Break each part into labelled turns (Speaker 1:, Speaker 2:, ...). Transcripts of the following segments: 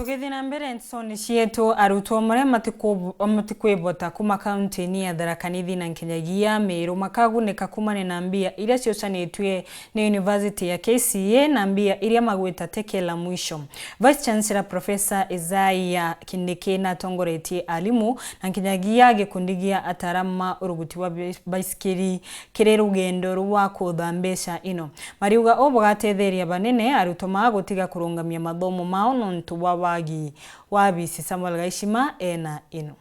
Speaker 1: Tugithina mbere nsoni cietu arutwo maria matikwivota kuma kaunti ni ya THARAKA na nkinyagia MERU makaguneka kumane na mbia iria ciocanitwe ni University ya KCA na mbia iria magwita teke la mwisho. Vice Chancellor Professor Isaiah Kindikina tongoretie alimu na nkinyagia gikundigia atarama uruguti wa baiskeli kiri rugendo rwa kutha mbeca ino. Mariuga obogatetheria banene arutwo magutiga kurungamia mathomo mao nontu wagi wabisi Samuel Gaishima ena ino.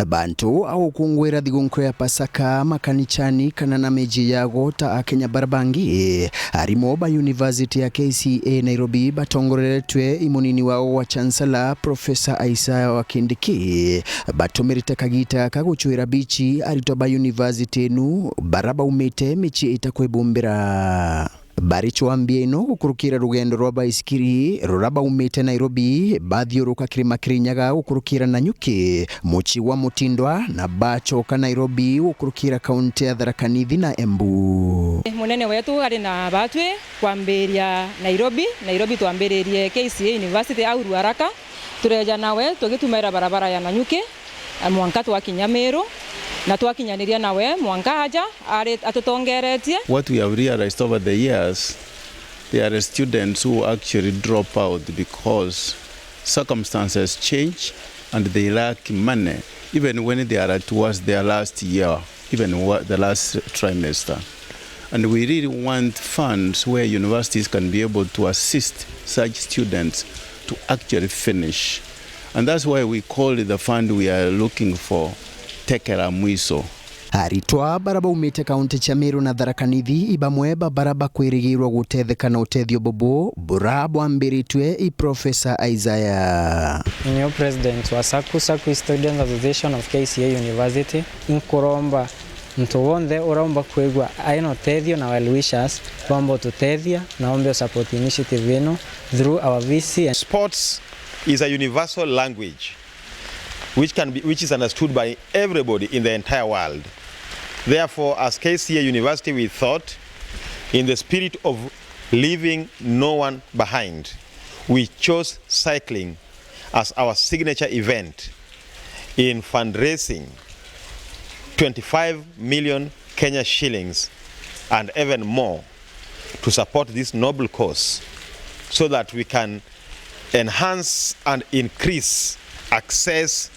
Speaker 2: Bantu au kungwera thigunkwe ya Pasaka makanichani kana na meji yago ta akenya barabangi arimoba University ya KCA Nairobi batongoreretwe imunini wao wa Chancellor Professor Isaiah Kindiki batumirite kagita kaguchwira bichi Aritwa University nu baraba umete mechi itakwebumbira barichwambia ino gukurukira rugendo rwa baiskiri ruraba umete Nairobi bathiuruka kirima Kirinyaga gukurukira Nanyuki muchi wa Mutindwa na bachoka Nairobi gukurukira kaunti ya THARAKA na Embu.
Speaker 3: Munene wetu ari na batwe kwambiria Nairobi twambiririe KCA University au Ruaraka tureja nawe tugitumira barabara ya Nanyuki mwanka twakinya MERU na twakinyaniria nawe mwanka haja atutongeretie.
Speaker 4: What we have realized over the years, there are students who actually drop out because circumstances change and they lack money even when they are towards their last year, even the last trimester. And we really want funds where universities can be able to assist such students to actually finish. And that's why we call it the fund we are looking for, Tekera Mwiso.
Speaker 2: Aritwa baraba umete kaunti cha MERU na THARAKA ibamweba baraba kwirigirwa gutetheka na Utethio bobo burabo ambiritwe i Professor Isaiah.
Speaker 5: New president wa Saku Student Association of KCA University inkuromba mtuwonde uromba kwegwa aino Utethio na well wishers kwamba tutethia na ombe support initiative ino through our VC.
Speaker 6: Sports is a universal language which is understood by everybody in the entire world. Therefore, as KCA University, we thought, in the spirit of leaving no one behind, we chose cycling as our signature event in fundraising 25 million Kenya shillings and even more to support this noble cause so that we can enhance and increase access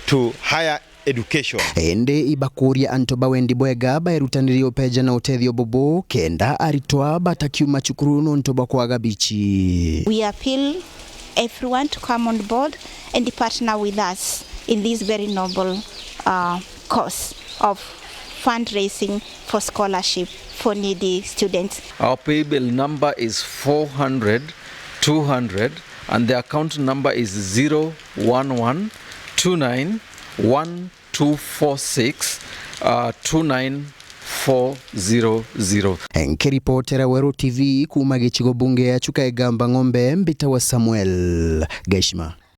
Speaker 6: to higher education.
Speaker 2: Ende ibakuria antoba wendi bwega bairutanirio peja na Utethio bobo kenda Aritwa batakiuma chukuru nontoba kwaga bichi.
Speaker 7: We appeal everyone to come on board and partner with us in this very noble cause of fundraising for scholarship for needy students.
Speaker 8: Our pay bill number is 400-200 and the account number is 011291246
Speaker 2: Nkiripotera Weru TV kuma gichigo bunge ya chuka egamba ng'ombe mbita wa Samuel Gaishima.